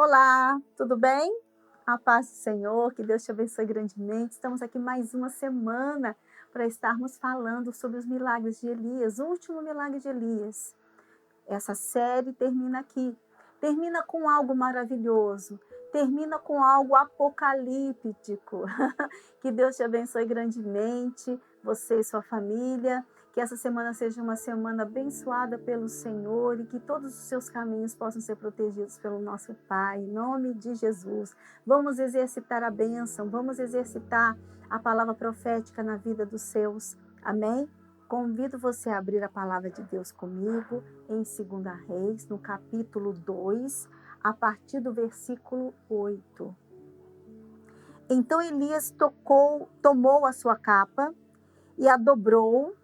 Olá, tudo bem? A paz do Senhor, que Deus te abençoe grandemente. Estamos aqui mais uma semana para estarmos falando sobre os milagres de Elias, o último milagre de Elias. Essa série termina aqui. Termina com algo maravilhoso. Termina com algo apocalíptico. Que Deus te abençoe grandemente, você e sua família. Que essa semana seja uma semana abençoada pelo Senhor e que todos os seus caminhos possam ser protegidos pelo nosso Pai, em nome de Jesus. Vamos exercitar a bênção, vamos exercitar a palavra profética na vida dos seus. Amém? Convido você a abrir a palavra de Deus comigo em 2 Reis, no capítulo 2, a partir do versículo 8. Então Elias tomou a sua capa e a dobrou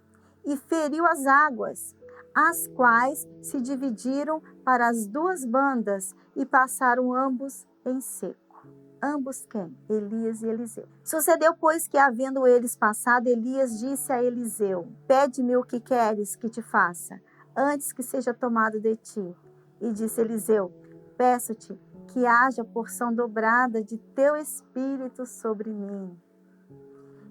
e feriu as águas, as quais se dividiram para as duas bandas e passaram ambos em seco. Ambos quem? Elias e Eliseu. Sucedeu, pois, que havendo eles passado, Elias disse a Eliseu: Pede-me o que queres que te faça, antes que seja tomado de ti. E disse Eliseu: Peço-te que haja porção dobrada de teu espírito sobre mim.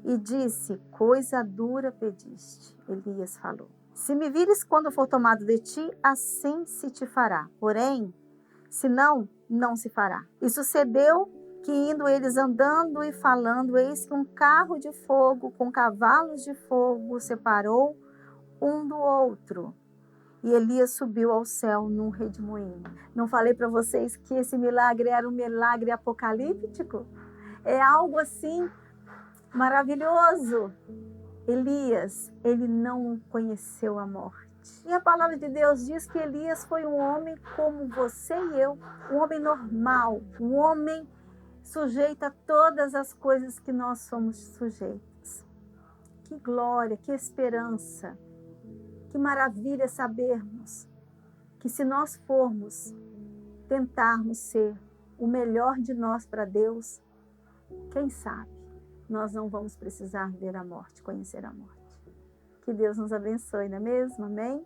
E disse: Coisa dura pediste. Elias falou: Se me vires quando for tomado de ti, assim se te fará. Porém, se não, não se fará. E sucedeu que, indo eles andando e falando, eis que um carro de fogo com cavalos de fogo separou um do outro. E Elias subiu ao céu num redemoinho. Não falei para vocês que esse milagre era um milagre apocalíptico? É algo assim maravilhoso. Elias, ele não conheceu a morte. E a palavra de Deus diz que Elias foi um homem como você e eu, um homem normal, um homem sujeito a todas as coisas que nós somos sujeitos. Que glória, que esperança, que maravilha sabermos que se nós formos tentarmos ser o melhor de nós para Deus, quem sabe nós não vamos precisar ver a morte, conhecer a morte. Que Deus nos abençoe, não é mesmo? Amém?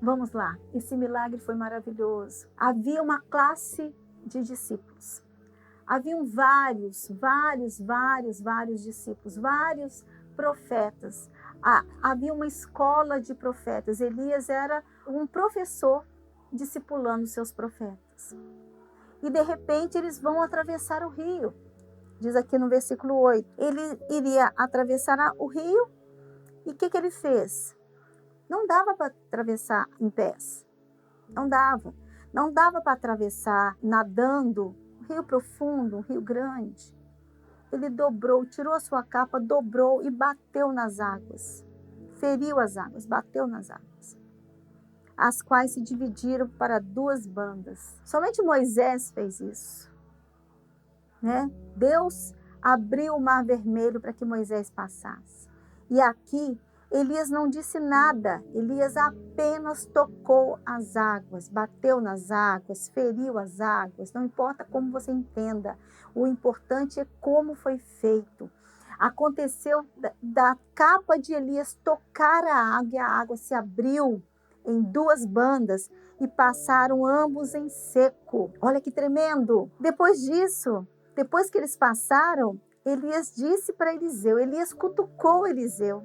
Vamos lá. Esse milagre foi maravilhoso. Havia uma classe de discípulos. Haviam vários discípulos, vários profetas. Havia uma escola de profetas. Elias era um professor discipulando seus profetas. E de repente eles vão atravessar o rio. Diz aqui no versículo 8. Ele iria atravessar o rio e o que ele fez? Não dava para atravessar em pés. Não dava. Não dava para atravessar nadando um rio profundo, um rio grande. Ele dobrou, tirou a sua capa, dobrou e bateu nas águas. Feriu as águas, bateu nas águas. As quais se dividiram para duas bandas. Somente Moisés fez isso. Né? Deus abriu o mar vermelho para que Moisés passasse. E aqui, Elias não disse nada. Elias apenas tocou as águas, bateu nas águas, feriu as águas. Não importa como você entenda. O importante é como foi feito. Aconteceu da capa de Elias tocar a água e a água se abriu em duas bandas e passaram ambos em seco. Olha que tremendo! Depois disso, depois que eles passaram, Elias disse para Eliseu, Elias cutucou Eliseu,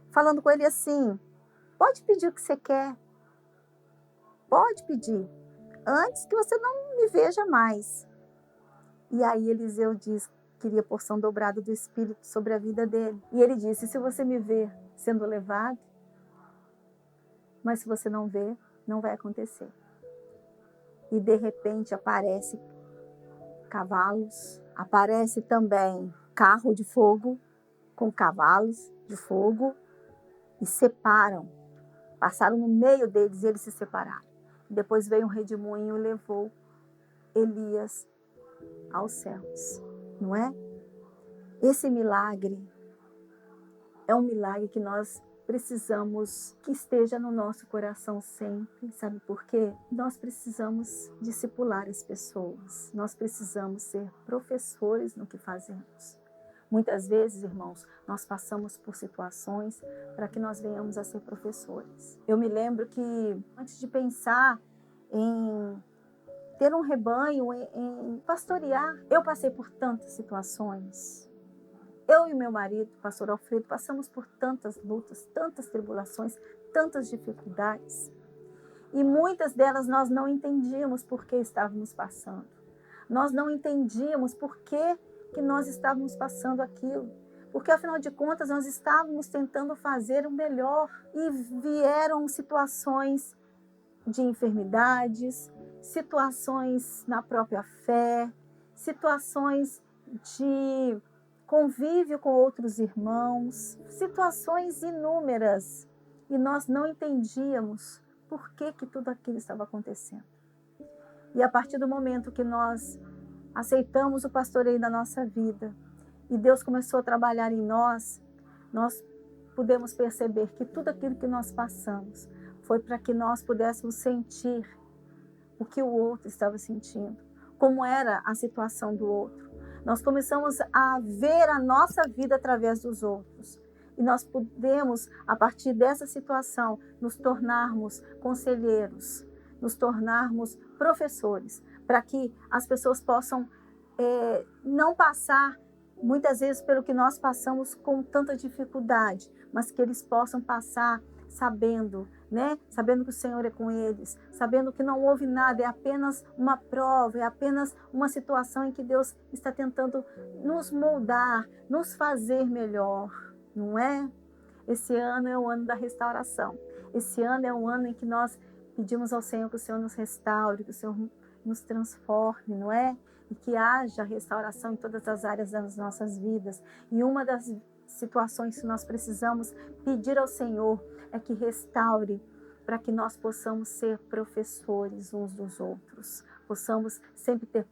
falando com ele assim, pode pedir o que você quer, pode pedir, antes que você não me veja mais. E aí Eliseu diz que queria porção dobrada do Espírito sobre a vida dele. E ele disse, se você me ver sendo levado, mas se você não ver, não vai acontecer. E de repente aparece cavalos, aparece também carro de fogo com cavalos de fogo e separam, passaram no meio deles e eles se separaram. Depois veio um redemoinho e levou Elias aos céus, não é? Esse milagre é um milagre que nós precisamos que esteja no nosso coração sempre, sabe por quê? Nós precisamos discipular as pessoas, nós precisamos ser professores no que fazemos. Muitas vezes, irmãos, nós passamos por situações para que nós venhamos a ser professores. Eu me lembro que, antes de pensar em ter um rebanho, em pastorear. Eu passei por tantas situações. Eu e meu marido, pastor Alfredo, passamos por tantas lutas, tantas tribulações, tantas dificuldades. E muitas delas nós não entendíamos por que estávamos passando. Nós não entendíamos por que nós estávamos passando aquilo. Porque, afinal de contas, nós estávamos tentando fazer o melhor. E vieram situações de enfermidades, situações na própria fé, situações de convívio com outros irmãos, situações inúmeras. E nós não entendíamos por que tudo aquilo estava acontecendo. E a partir do momento que nós aceitamos o pastoreio da nossa vida e Deus começou a trabalhar em nós, nós pudemos perceber que tudo aquilo que nós passamos foi para que nós pudéssemos sentir o que o outro estava sentindo, como era a situação do outro. Nós começamos a ver a nossa vida através dos outros. E nós podemos, a partir dessa situação, nos tornarmos conselheiros, nos tornarmos professores, para que as pessoas possam não passar, muitas vezes, pelo que nós passamos com tanta dificuldade, mas que eles possam passar sabendo, né? Sabendo que o Senhor é com eles, sabendo que não houve nada, é apenas uma prova, é apenas uma situação em que Deus está tentando nos moldar, nos fazer melhor, não é? Esse ano é o ano da restauração. Esse ano é o ano em que nós pedimos ao Senhor que o Senhor nos restaure, que o Senhor nos transforme, não é? E que haja restauração em todas as áreas das nossas vidas. E uma das situações que nós precisamos pedir ao Senhor é que restaure, para que nós possamos ser professores uns dos outros, possamos sempre ter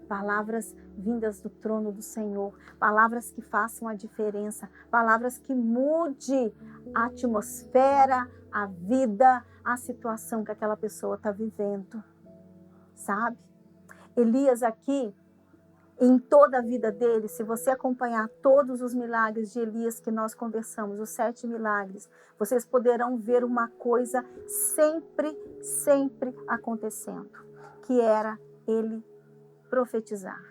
palavras vindas do trono do Senhor, palavras que façam a diferença, palavras que mude a atmosfera, a vida, a situação que aquela pessoa está vivendo, sabe? Elias aqui, em toda a vida dele, se você acompanhar todos os milagres de Elias que nós conversamos, os 7 milagres, vocês poderão ver uma coisa sempre acontecendo, que era ele profetizar.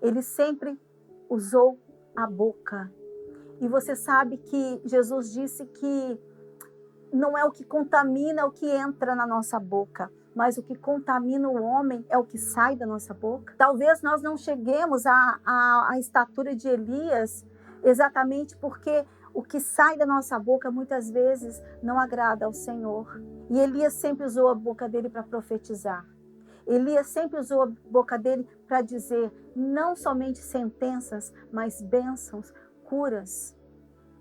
Ele sempre usou a boca. E você sabe que Jesus disse que não é o que contamina o que entra na nossa boca, mas o que contamina o homem é o que sai da nossa boca. Talvez nós não cheguemos à estatura de Elias exatamente porque o que sai da nossa boca muitas vezes não agrada ao Senhor. E Elias sempre usou a boca dele para profetizar. Elias sempre usou a boca dele para dizer não somente sentenças, mas bênçãos, curas,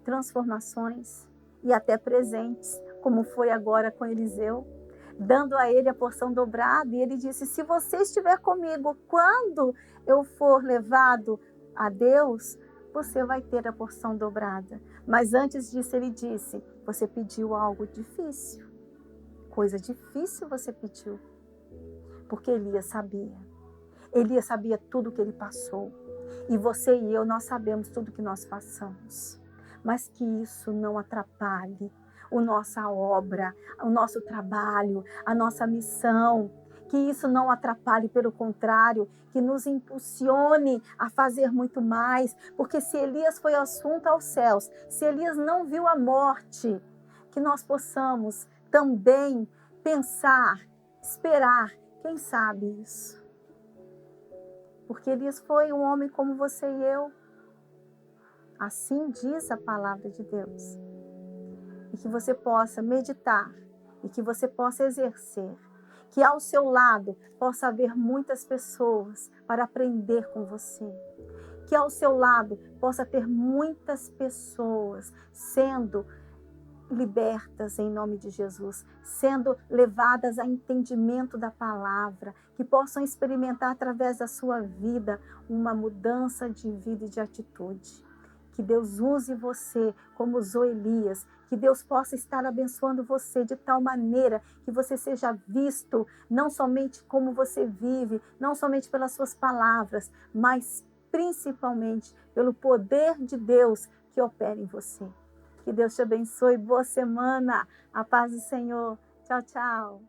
transformações e até presentes, como foi agora com Eliseu, dando a ele a porção dobrada. E ele disse: se você estiver comigo quando eu for levado a Deus, você vai ter a porção dobrada. Mas antes disso ele disse: você pediu algo difícil, coisa difícil você pediu. Porque Elias sabia tudo que ele passou. E você e eu, nós sabemos tudo que nós passamos. Mas que isso não atrapalhe a nossa obra, o nosso trabalho, a nossa missão. Que isso não atrapalhe, pelo contrário, que nos impulsione a fazer muito mais. Porque se Elias foi assunto aos céus, se Elias não viu a morte, que nós possamos também pensar, esperar. Quem sabe isso? Porque Elias foi um homem como você e eu. Assim diz a palavra de Deus. E que você possa meditar, e que você possa exercer. Que ao seu lado possa haver muitas pessoas para aprender com você. Que ao seu lado possa ter muitas pessoas sendo libertas em nome de Jesus, sendo levadas a entendimento da palavra, que possam experimentar através da sua vida uma mudança de vida e de atitude. Que Deus use você como usou Elias, que Deus possa estar abençoando você de tal maneira que você seja visto não somente como você vive, não somente pelas suas palavras, mas principalmente pelo poder de Deus que opera em você. Que Deus te abençoe. Boa semana. A paz do Senhor. Tchau, tchau.